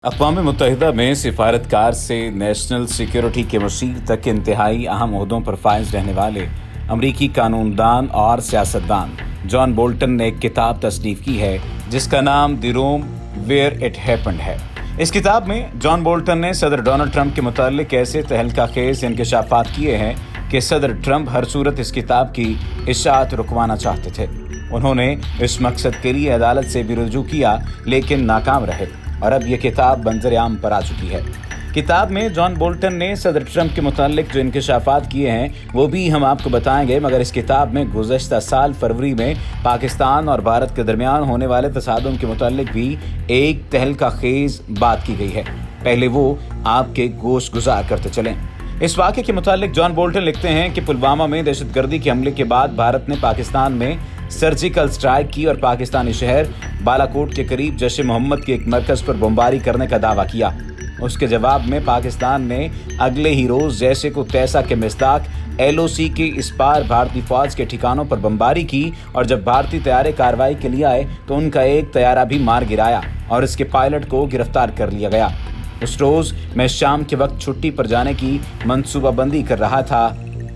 अक़वाम मुत्तहिदा में सिफारतकार से national security के मशीर तक के इंतहाई अहम ओहदों पर फाइज रहने वाले अमरीकी कानूनदान और सियासतदान जॉन बोल्टन ने एक किताब तसनीफ़ की है जिसका नाम the room where it happened है। इस किताब में जॉन बोल्टन ने सदर डोनाल्ड ट्रंप के मुताल्लिक ऐसे तहलका खेज़ इंकशाफात किए हैं कि सदर ट्रंप हर सूरत इस किताब की इशाअत रुकवाना चाहते थे। उन्होंने इस मकसद के लिए अदालत से भी रुजू किया लेकिन नाकाम रहे और अब यह किताब मंजर आम पर आ चुकी है। किताब में जॉन बोल्टन ने सदर ट्रंप के मुताल्लिक जो इंकशाफात किए हैं वो भी हम आपको बताएंगे, मगर इस किताब में गुज़श्ता साल फरवरी में पाकिस्तान और भारत के दरमियान होने वाले तसादुम के मुताल्लिक भी एक तहलका खेज़ बात की गई है। पहले वो आपके गोश गुजार करते चलें। इस वाक़े के मुताल्लिक जॉन बोल्टन लिखते हैं कि पुलवामा में दहशतगर्दी के हमले के बाद भारत ने पाकिस्तान में सर्जिकल स्ट्राइक की और पाकिस्तानी शहर बालाकोट के करीब जैश मोहम्मद के एक मरकज़ पर बमबारी करने का दावा किया। उसके जवाब में पाकिस्तान ने अगले ही रोज़ जैसे को तैसा के मिस्दाक LOC के इस पार भारतीय फौज के ठिकानों पर बमबारी की और जब भारतीय तैयारे कार्रवाई के लिए आए तो उनका एक तैयारा भी मार गिराया और इसके पायलट को गिरफ्तार कर लिया गया। उस रोज़ मैं शाम के वक्त छुट्टी पर जाने की मनसूबाबंदी कर रहा था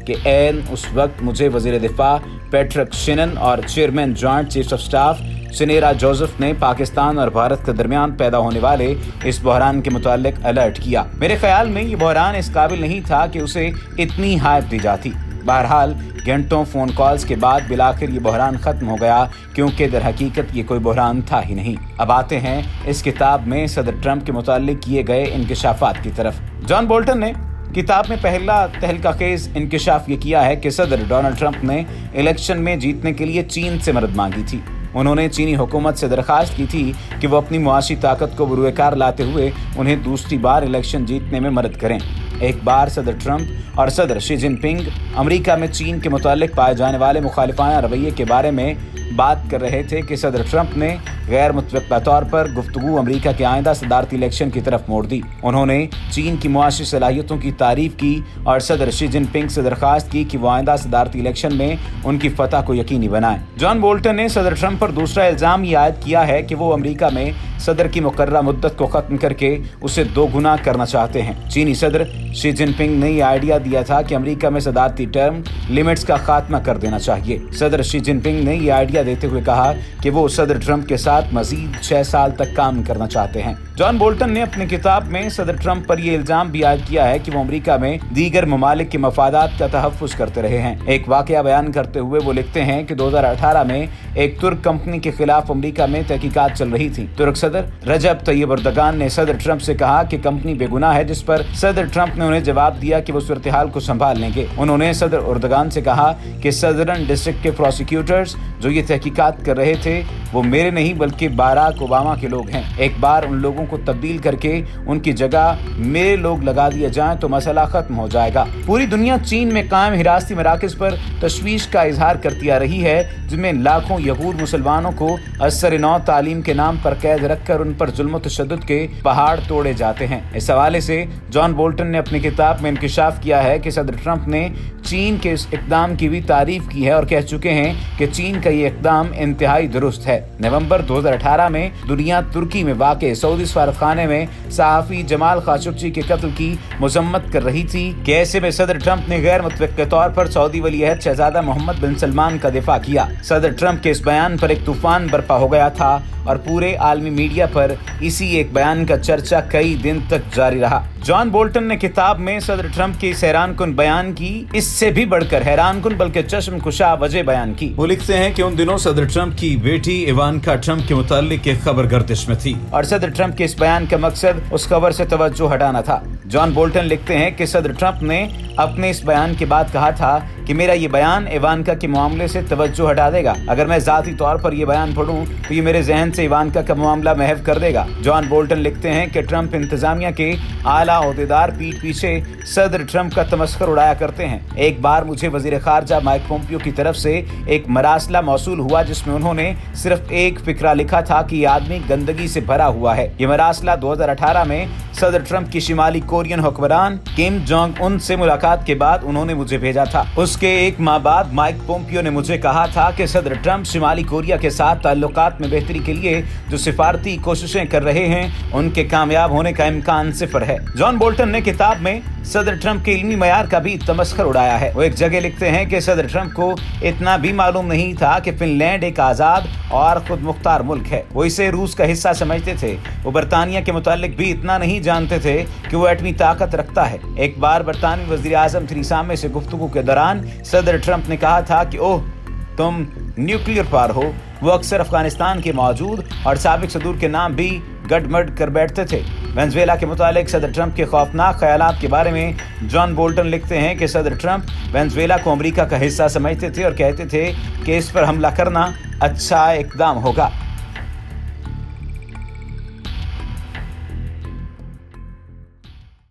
कि ऐन उस वक्त मुझे वज़ीर दिफा पैट्रिक शिनन और chairman joint chief of staff सिनेरा जोसेफ ने पाकिस्तान और भारत के दरमियान पैदा होने वाले इस बहरान के मुताल्लिक अलर्ट किया। मेरे ख्याल में ये बहरान इस काबिल नहीं था कि उसे इतनी हाइप दी जाती। बहरहाल घंटों फ़ोन कॉल्स के बाद बिलाखिर ये बहरान ख़त्म हो गया क्योंकि दर हकीकत ये कोई बहरान था ही नहीं। अब आते हैं इस किताब में सदर ट्रंप के मुताल्लिक किए गए इंकशाफात की तरफ। जॉन बोल्टन ने किताब में पहला तहलका खेज़ इंकशाफ ये किया है कि सदर डोनाल्ड ट्रंप ने इलेक्शन में जीतने के लिए चीन से मदद मांगी थी। उन्होंने चीनी हुकूमत से दरख्वास्त की थी कि वो अपनी मुआशी ताकत को बुरुएकार लाते हुए उन्हें दूसरी बार इलेक्शन जीतने में मदद करें। एक बार सदर ट्रंप और सदर शी जिनपिंग अमेरिका में चीन के मुताल्लिक पाए जाने वाले मुखालिफाना रवैये के बारे में बात कर रहे थे कि सदर ट्रंप ने गैर मुतवक्का तौर पर गुफ्तगू अमेरिका के आइंदा सदारती इलेक्शन की तरफ मोड़ दी। उन्होंने चीन की मुआशी सलाहियतों की तारीफ की और सदर शी जिनपिंग से दरख्वास्त की कि वो आइंदा सदारती इलेक्शन में उनकी फतह को यकीनी बनाएं। जॉन बोल्टन ने सदर ट्रंप पर दूसरा इल्ज़ाम ये आयद किया है कि वो अमेरिका में सदर की मुकर्ररा मुद्दत को ख़त्म करके उसे दोगुना करना चाहते हैं। चीनी सदर शी जिनपिंग ने यह आइडिया दिया था कि अमेरिका में सदारती टर्म लिमिट्स का खात्मा कर देना चाहिए। सदर शी जिनपिंग ने यह आइडिया देते हुए कहा कि वो सदर ट्रंप के साथ मजीद 6 साल तक काम करना चाहते हैं। जॉन बोल्टन ने अपनी किताब में सदर ट्रंप पर यह इल्जाम भी आयद किया है कि वो अमेरिका में दीगर ममालिक के मफादात का तहफ़्फ़ुज़ करते रहे हैं। एक वाक़या बयान करते हुए वो लिखते हैं कि 2018 में एक तुर्क कंपनी के खिलाफ अमेरिका में तहकीकात चल रही थी। तुर्क सदर रजब तैयब एर्दोगान ने सदर ट्रंप से कहा कि कंपनी बेगुनाह है, जिस पर सदर ट्रंप ने उन्हें जवाब दिया कि वो सूरत हाल को संभाल लेंगे। उन्होंने सदर एर्दोगान से कहा कि सदरन डिस्ट्रिक्ट के प्रोसिक्यूटर्स जो ये तहकीकात कर रहे थे वो मेरे नहीं बल्कि बाराक ओबामा के लोग हैं। एक बार उन लोगों को तब्दील करके उनकी जगह मेरे लोग लगा दिए जाएं तो मसला खत्म हो जाएगा। पूरी दुनिया चीन में कायम हिरासती मराकज़ पर तशवीश का इजहार करती आ रही है, जिनमें लाखों यहूद मुसलमानों को असर नौ तालीम के नाम पर कैद रखकर उन पर जुल्म तशद्दुद के पहाड़ तोड़े जाते हैं। इस हवाले से जॉन बोल्टन ने अपनी किताब में इंकशाफ किया है कि सदर ट्रंप ने चीन के इस इक़दाम की भी तारीफ की है और कह चुके हैं कि चीन का ये इक़दाम इंतहाई दुरुस्त है। नवंबर 2018 में दुनिया तुर्की में वाक़े सऊदी सफारतखाने में सहाफ़ी जमाल खाशोगी के कत्ल की मजम्मत कर रही थी कि ऐसे में सदर ट्रंप ने गैर मुतवक्का तौर पर सऊदी वलीअहद शहजादा मोहम्मद बिन सलमान का दिफा किया। सदर ट्रंप के इस बयान पर एक तूफान बरपा हो गया था और पूरे आलमी मीडिया पर इसी एक बयान का चर्चा कई दिन तक जारी रहा। जॉन बोल्टन ने किताब में सदर ट्रंप के इस हैरानकुन बयान की इससे भी बढ़कर हैरानकुन बल्कि चश्मकुशा वजह बयान की। वो लिखते हैं कि उन दिनों सदर ट्रंप की बेटी इवानका ट्रंप के मुताल्लिक एक खबर गर्दिश में थी और सदर ट्रंप के इस बयान का मकसद उस खबर से तवज्जो हटाना था। जॉन बोल्टन लिखते हैं कि सदर ट्रंप ने अपने इस बयान के बाद कहा था कि मेरा ये बयान इवानका के मामले से तवज्जो हटा देगा। अगर मैं ज़ाती तौर पर ये बयान पढ़ूं तो ये मेरे जहन से इवानका का मामला महव कर देगा। जॉन बोल्टन लिखते हैं कि ट्रंप इंतजामिया के आला ओहदेदार पीठ पीछे सदर ट्रंप का तमस्खुर उड़ाया करते हैं। एक बार मुझे वजीर खारजा माइक पोम्पियो की तरफ से एक मरासला मौसूल हुआ जिसमें उन्होंने सिर्फ एक फिक्रा लिखा था कि ये आदमी गंदगी से भरा हुआ है। ये मरासला 2018 में सदर ट्रंप की शिमाली कोरियन हुक्मरान किम जोंग उन से मुलाकात के बाद उन्होंने मुझे भेजा था। उसके एक माह बाद माइक पोम्पियो ने मुझे कहा था कि सदर ट्रंप शिमाली कोरिया के साथ ताल्लुकात में बेहतरी के लिए जो सिफारती कोशिशें कर रहे हैं उनके कामयाब होने का इम्कान सिफर है। जॉन बोल्टन ने किताब में सदर ट्रंप के इल्मी मयार का भी तमस्खर उड़ाया है। वो एक जगह लिखते हैं कि सदर ट्रंप को इतना भी मालूम नहीं था कि फिनलैंड एक आजाद और खुद मुख्तार मुल्क है। वो इसे रूस का हिस्सा समझते थे। वो बरतानिया के मुतालिक भी इतना नहीं जानते थे कि वो एटमी ताकत रखता है। एक बार बरतानवी वजीर आजम थेरेसा मे से गुफ्तगू के दौरान सदर ट्रंप ने कहा था कि ओह तुम न्यूक्लियर पार हो। वो अक्सर अफगानिस्तान के मौजूद और साबिक सदूर के नाम भी गडमड कर बैठते थे। वेनेजुएला के मुतालिक सदर ट्रंप के खौफनाक ख्यालात के बारे में जॉन बोल्टन लिखते हैं कि सदर ट्रंप वेनेजुएला को अमेरिका का हिस्सा समझते थे और कहते थे कि इस पर हमला करना अच्छा इकदाम होगा।